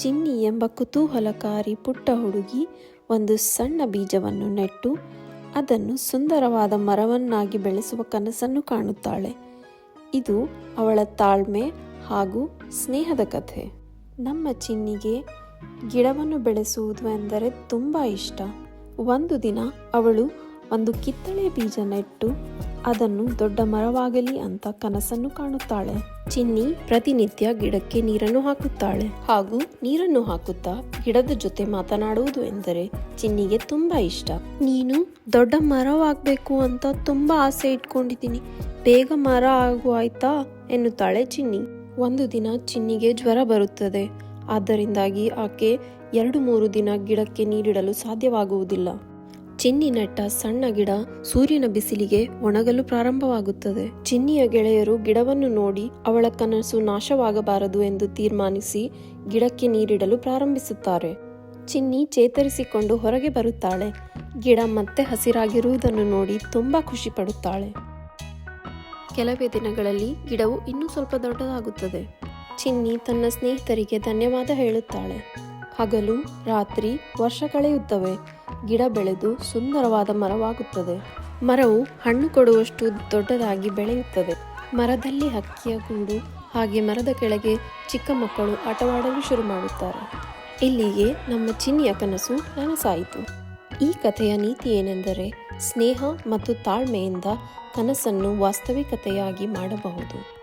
ಚಿನ್ನಿ ಎಂಬ ಕುತೂಹಲಕಾರಿ ಪುಟ್ಟ ಹುಡುಗಿ ಒಂದು ಸಣ್ಣ ಬೀಜವನ್ನು ನೆಟ್ಟು ಅದನ್ನು ಸುಂದರವಾದ ಮರವನ್ನಾಗಿ ಬೆಳೆಸುವ ಕನಸನ್ನು ಕಾಣುತ್ತಾಳೆ. ಇದು ಅವಳ ತಾಳ್ಮೆ ಹಾಗೂ ಸ್ನೇಹದ ಕಥೆ. ನಮ್ಮ ಚಿನ್ನಿಗೆ ಗಿಡವನ್ನು ಬೆಳೆಸುವುದು ಎಂದರೆ ತುಂಬ ಇಷ್ಟ. ಒಂದು ದಿನ ಅವಳು ಒಂದು ಕಿತ್ತಳೆ ಬೀಜ ನೆಟ್ಟು ಅದನ್ನು ದೊಡ್ಡ ಮರವಾಗಲಿ ಅಂತ ಕನಸನ್ನು ಕಾಣುತ್ತಾಳೆ. ಚಿನ್ನಿ ಪ್ರತಿನಿತ್ಯ ಗಿಡಕ್ಕೆ ನೀರನ್ನು ಹಾಕುತ್ತಾಳೆ ಹಾಗೂ ನೀರನ್ನು ಹಾಕುತ್ತಾ ಗಿಡದ ಜೊತೆ ಮಾತನಾಡುವುದು ಎಂದರೆ ಚಿನ್ನಿಗೆ ತುಂಬಾ ಇಷ್ಟ. ನೀನು ದೊಡ್ಡ ಮರವಾಗಬೇಕು ಅಂತ ತುಂಬಾ ಆಸೆ ಇಟ್ಕೊಂಡಿದ್ದೀನಿ, ಬೇಗ ಮರ ಆಗು ಆಯ್ತಾ ಎನ್ನುತ್ತಾಳೆ ಚಿನ್ನಿ. ಒಂದು ದಿನ ಚಿನ್ನಿಗೆ ಜ್ವರ ಬರುತ್ತದೆ. ಆದ್ದರಿಂದಾಗಿ ಆಕೆ 2-3 ದಿನ ಗಿಡಕ್ಕೆ ನೀರಿಡಲು ಸಾಧ್ಯವಾಗುವುದಿಲ್ಲ. ಚಿನ್ನಿ ನೆಟ್ಟ ಸಣ್ಣ ಗಿಡ ಸೂರ್ಯನ ಬಿಸಿಲಿಗೆ ಒಣಗಲು ಪ್ರಾರಂಭವಾಗುತ್ತದೆ. ಚಿನ್ನಿಯ ಗೆಳೆಯರು ಗಿಡವನ್ನು ನೋಡಿ ಅವಳ ಕನಸು ನಾಶವಾಗಬಾರದು ಎಂದು ತೀರ್ಮಾನಿಸಿ ಗಿಡಕ್ಕೆ ನೀರಿಡಲು ಪ್ರಾರಂಭಿಸುತ್ತಾರೆ. ಚಿನ್ನಿ ಚೇತರಿಸಿಕೊಂಡು ಹೊರಗೆ ಬರುತ್ತಾಳೆ. ಗಿಡ ಮತ್ತೆ ಹಸಿರಾಗಿರುವುದನ್ನು ನೋಡಿ ತುಂಬಾ ಖುಷಿ ಪಡುತ್ತಾಳೆ. ಕೆಲವೇ ದಿನಗಳಲ್ಲಿ ಗಿಡವು ಇನ್ನೂ ಸ್ವಲ್ಪ ದೊಡ್ಡದಾಗುತ್ತದೆ. ಚಿನ್ನಿ ತನ್ನ ಸ್ನೇಹಿತರಿಗೆ ಧನ್ಯವಾದ ಹೇಳುತ್ತಾಳೆ. ಹಗಲು ರಾತ್ರಿ ವರ್ಷ ಕಳೆಯುತ್ತವೆ. ಗಿಡ ಬೆಳೆದು ಸುಂದರವಾದ ಮರವಾಗುತ್ತದೆ. ಮರವು ಹಣ್ಣು ಕೊಡುವಷ್ಟು ದೊಡ್ಡದಾಗಿ ಬೆಳೆಯುತ್ತದೆ. ಮರದಲ್ಲಿ ಹಕ್ಕಿಯ ಗೂಡು, ಹಾಗೆ ಮರದ ಕೆಳಗೆ ಚಿಕ್ಕ ಮಕ್ಕಳು ಆಟವಾಡಲು ಶುರು ಮಾಡುತ್ತಾರೆ. ಇಲ್ಲಿಗೆ ನಮ್ಮ ಚಿನ್ನಿಯ ಕನಸು ನನಸಾಯಿತು. ಈ ಕಥೆಯ ನೀತಿ ಏನೆಂದರೆ, ಸ್ನೇಹ ಮತ್ತು ತಾಳ್ಮೆಯಿಂದ ಕನಸನ್ನು ವಾಸ್ತವಿಕತೆಯಾಗಿ ಮಾಡಬಹುದು.